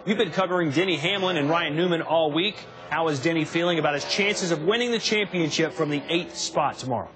We've been covering Denny Hamlin and Ryan Newman all week. How is Denny feeling about his chances of winning the championship from the 8th spot tomorrow?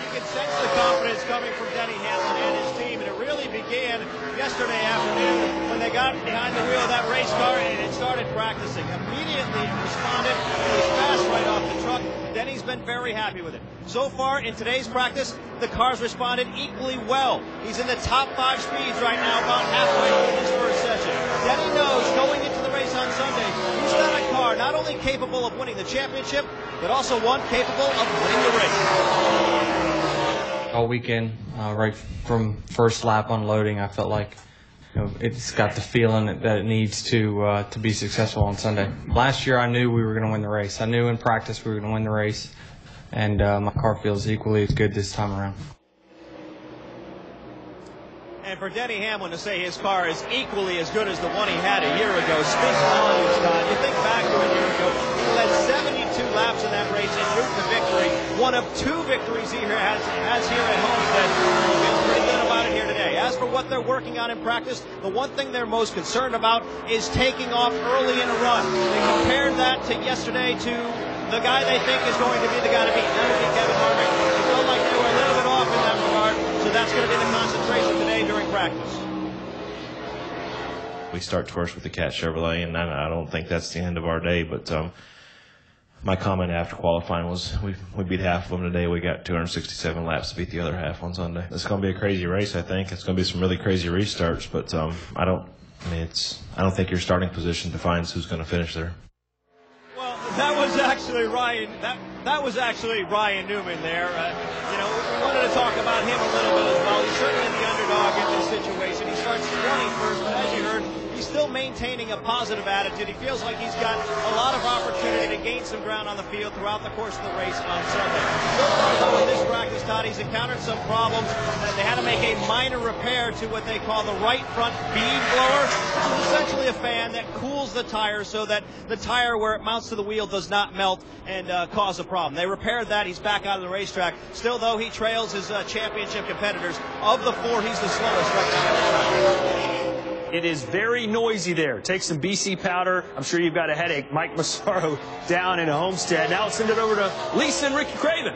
You can sense the confidence coming from Denny Hamlin and his team, and it really began yesterday afternoon when they got behind the wheel of that race car and it started practicing. Immediately responded. It was fast right off the truck. Denny's been very happy with it. So far in today's practice, the cars responded equally well. He's in the top 5 speeds right now, about halfway through his first session. Denny knows going into the race on Sunday, he's got a car not only capable of winning the championship, but also one capable of winning the race. All weekend, right from first lap unloading, I felt like it's got the feeling that it needs to be successful on Sunday. Last year I knew we were going to win the race. I knew in practice we were going to win the race, and my car feels equally as good this time around. And for Denny Hamlin to say his car is equally as good as the one he had a year ago speaks volumes, Todd. You think back to a year ago, he led 72 laps in that race en route to victory. One of 2 victories he has here at Homestead. He feels pretty good about it here today. As for what they're working on in practice, the one thing they're most concerned about is taking off early in a run. They compared that to yesterday to the guy they think is going to be the guy to beat. That would be Kevin Harvick. They felt like they were a little bit off in that regard, so that's going to be the concentration today during practice. We start first with the Cat Chevrolet, and I don't think that's the end of our day, but my comment after qualifying was we beat half of them today. We got 267 laps to beat the other half on Sunday. It's going to be a crazy race, I think. It's going to be some really crazy restarts, but I don't think your starting position defines who's going to finish there. That was actually Ryan. That was actually Ryan Newman there. We wanted to talk about him a little bit as well. He's certainly the underdog in this situation. He starts 21st, but as you heard, he's still maintaining a positive attitude. He feels like he's got a lot of opportunity to gain some ground on the field throughout the course of the race on Sunday. So far, though, in this practice, Todd, he's encountered some problems. They had to make a minor repair to what they call the right front bead blower, which is essentially a fan that cools the tire so that the tire where it mounts to the wheel does not melt and cause a problem. They repaired that. He's back out of the racetrack. Still, though, he trails his championship competitors. Of the 4, he's the slowest right now on the track. It is very noisy there. Take some BC powder. I'm sure you've got a headache. Mike Massaro down in Homestead. Now let's send it over to Lisa and Ricky Craven.